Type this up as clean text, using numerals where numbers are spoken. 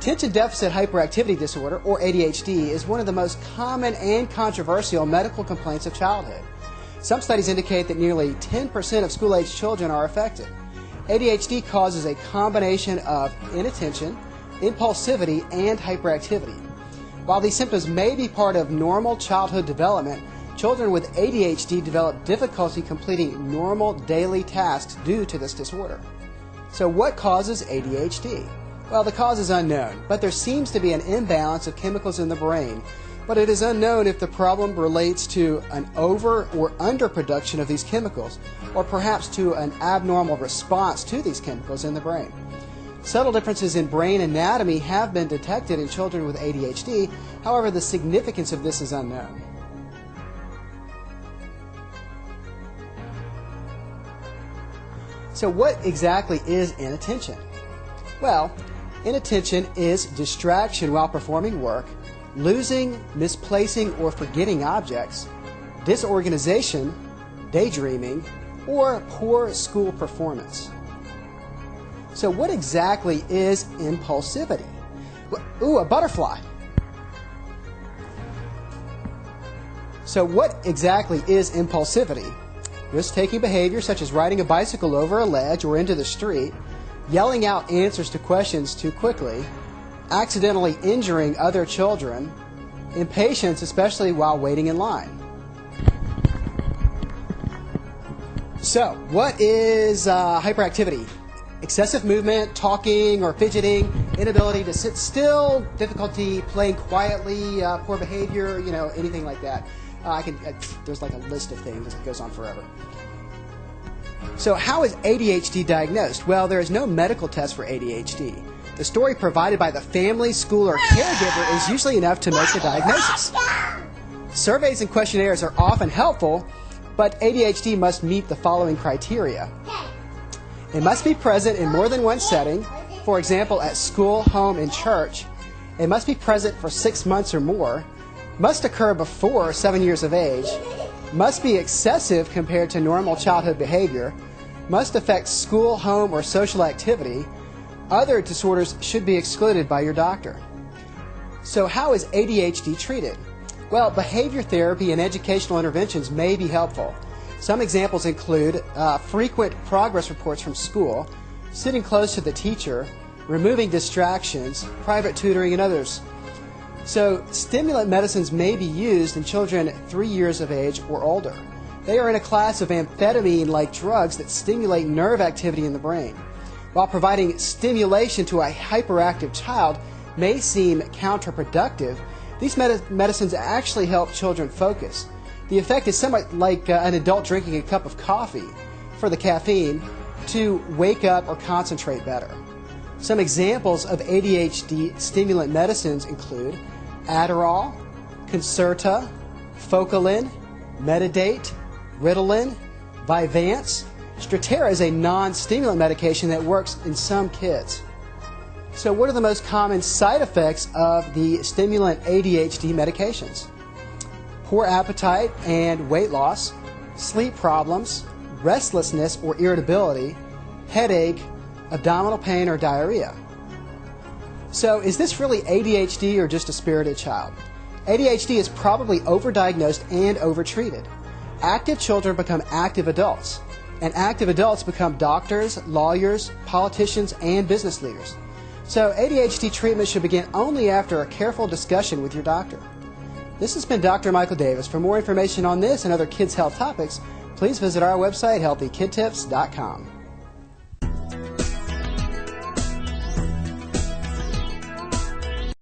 Attention deficit hyperactivity disorder, or ADHD, is one of the most common and controversial medical complaints of childhood. Some studies indicate that nearly 10% of school-age children are affected. ADHD causes a combination of inattention, impulsivity, and hyperactivity. While these symptoms may be part of normal childhood development, children with ADHD develop difficulty completing normal daily tasks due to this disorder. So what causes ADHD? Well, the cause is unknown, but there seems to be an imbalance of chemicals in the brain. But it is unknown if the problem relates to an over or underproduction of these chemicals, or perhaps to an abnormal response to these chemicals in the brain. Subtle differences in brain anatomy have been detected in children with ADHD, however, the significance of this is unknown. So what exactly is inattention? Well, inattention is distraction while performing work, losing, misplacing, or forgetting objects, disorganization, daydreaming, or poor school performance. So what exactly is impulsivity? Ooh, a butterfly. So what exactly is impulsivity? Risk-taking behavior such as riding a bicycle over a ledge or into the street, yelling out answers to questions too quickly, accidentally injuring other children, impatience, especially while waiting in line. So, what is hyperactivity? Excessive movement, talking or fidgeting, inability to sit still, difficulty playing quietly, poor behavior, anything like that. There's like a list of things that goes on forever. So how is ADHD diagnosed? Well, there is no medical test for ADHD. The story provided by the family, school, or caregiver is usually enough to make the diagnosis. Surveys and questionnaires are often helpful, but ADHD must meet the following criteria. It must be present in more than one setting, for example, at school, home, and church. It must be present for 6 months or more, must occur before 7 years of age, must be excessive compared to normal childhood behavior, must affect school, home, or social activity. Other disorders should be excluded by your doctor. So how is ADHD treated? Well, behavior therapy and educational interventions may be helpful. Some examples include frequent progress reports from school, sitting close to the teacher, removing distractions, private tutoring, and others. So stimulant medicines may be used in children 3 years of age or older. They are in a class of amphetamine-like drugs that stimulate nerve activity in the brain. While providing stimulation to a hyperactive child may seem counterproductive, these medicines actually help children focus. The effect is somewhat like an adult drinking a cup of coffee for the caffeine to wake up or concentrate better. Some examples of ADHD stimulant medicines include Adderall, Concerta, Focalin, Metadate, Ritalin, Vyvanse. Strattera is a non-stimulant medication that works in some kids. So what are the most common side effects of the stimulant ADHD medications? Poor appetite and weight loss, sleep problems, restlessness or irritability, headache, abdominal pain, or diarrhea. So is this really ADHD or just a spirited child? ADHD is probably overdiagnosed and overtreated. Active children become active adults, and active adults become doctors, lawyers, politicians, and business leaders. So ADHD treatment should begin only after a careful discussion with your doctor. This has been Dr. Michael Davis. For more information on this and other kids' health topics, please visit our website, healthykidtips.com.